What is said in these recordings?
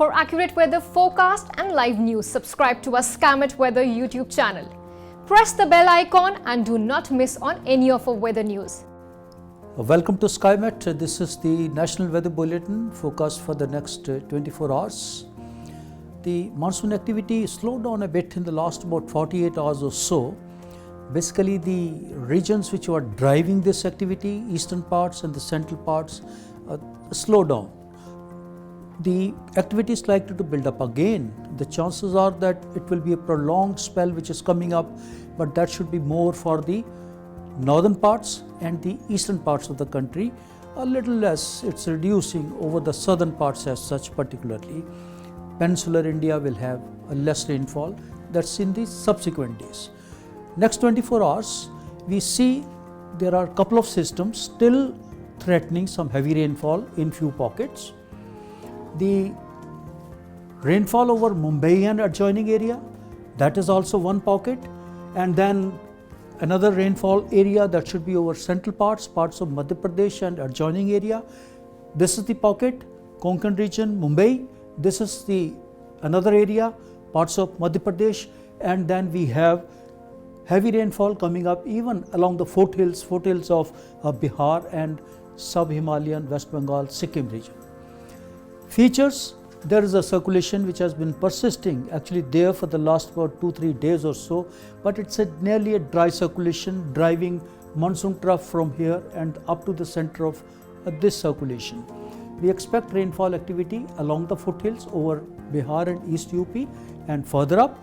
For accurate weather forecast and live news, subscribe to our Skymet Weather YouTube channel. Press the bell icon and do not miss on any of our weather news. Welcome to Skymet. This is the National Weather Bulletin forecast for the next 24 hours. The monsoon activity slowed down a bit in the last about 48 hours or so. Basically, the regions which were driving this activity, eastern parts and the central parts, slowed down. The activity is likely to build up again. The chances are that it will be a prolonged spell which is coming up, but that should be more for the northern parts and the eastern parts of the country. A little less, it's reducing over the southern parts as such particularly. Peninsular India will have a less rainfall. That's in the subsequent days. Next 24 hours, we see there are a couple of systems still threatening some heavy rainfall in few pockets. The rainfall over Mumbai and adjoining area, that is also one pocket, and then another rainfall area that should be over central parts of Madhya Pradesh and adjoining area. This is the pocket, Konkan region, Mumbai. This is the another area, parts of Madhya Pradesh, and then we have heavy rainfall coming up even along the foothills of Bihar and sub-Himalayan West Bengal, Sikkim region. Features, there is a circulation which has been persisting actually there for the last about 2-3 days or so, but it's nearly a dry circulation driving monsoon trough from here and up to the center of this circulation. We expect rainfall activity along the foothills over Bihar and East UP and further up,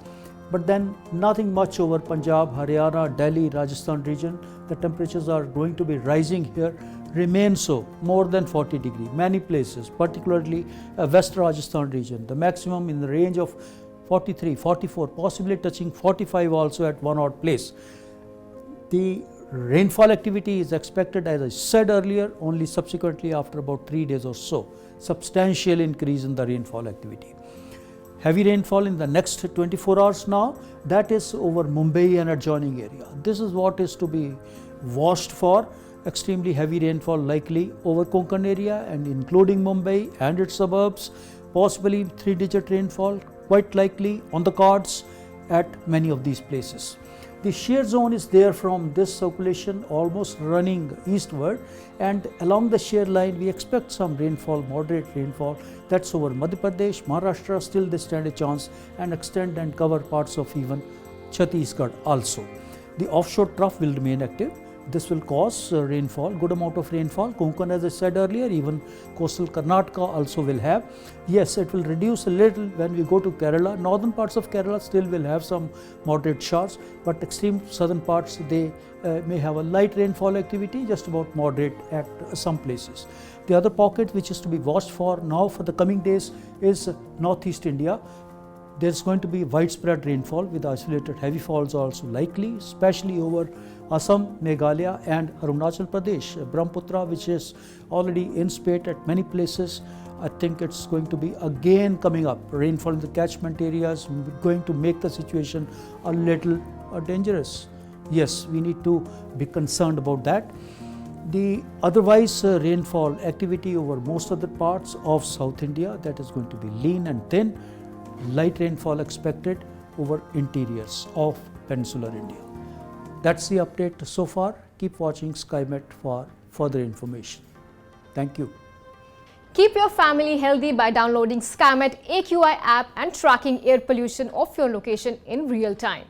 but then nothing much over Punjab, Haryana, Delhi, Rajasthan region. The temperatures are going to be rising here, remain so, more than 40 degrees. Many places, particularly West Rajasthan region, the maximum in the range of 43, 44, possibly touching 45 also at one odd place. The rainfall activity is expected, as I said earlier, only subsequently after about 3 days or so. Substantial increase in the rainfall activity. Heavy rainfall in the next 24 hours now, that is over Mumbai and adjoining area. This is what is to be watched for. Extremely heavy rainfall likely over Konkan area and including Mumbai and its suburbs. Possibly 3-digit rainfall quite likely on the cards at many of these places. The shear zone is there from this circulation almost running eastward, and along the shear line we expect some rainfall, moderate rainfall. That's over Madhya Pradesh, Maharashtra, still they stand a chance, and extend and cover parts of even Chhattisgarh also. The offshore trough will remain active. This will cause rainfall, good amount of rainfall. Konkan, as I said earlier, even coastal Karnataka also will have. Yes, it will reduce a little when we go to Kerala. Northern parts of Kerala still will have some moderate showers, but extreme southern parts, they may have a light rainfall activity, just about moderate at some places. The other pocket which is to be watched for now for the coming days is northeast India. There's going to be widespread rainfall with isolated heavy falls also likely, especially over Assam, Meghalaya and Arunachal Pradesh. Brahmaputra, which is already in spate at many places, I think it's going to be again coming up. Rainfall in the catchment areas going to make the situation a little dangerous. Yes, we need to be concerned about that. The otherwise rainfall activity over most of the parts of South India, that is going to be lean and thin. Light rainfall expected over interiors of peninsular India. That's the update so far. Keep watching Skymet for further information. Thank you. Keep your family healthy by downloading Skymet AQI app and tracking air pollution of your location in real time.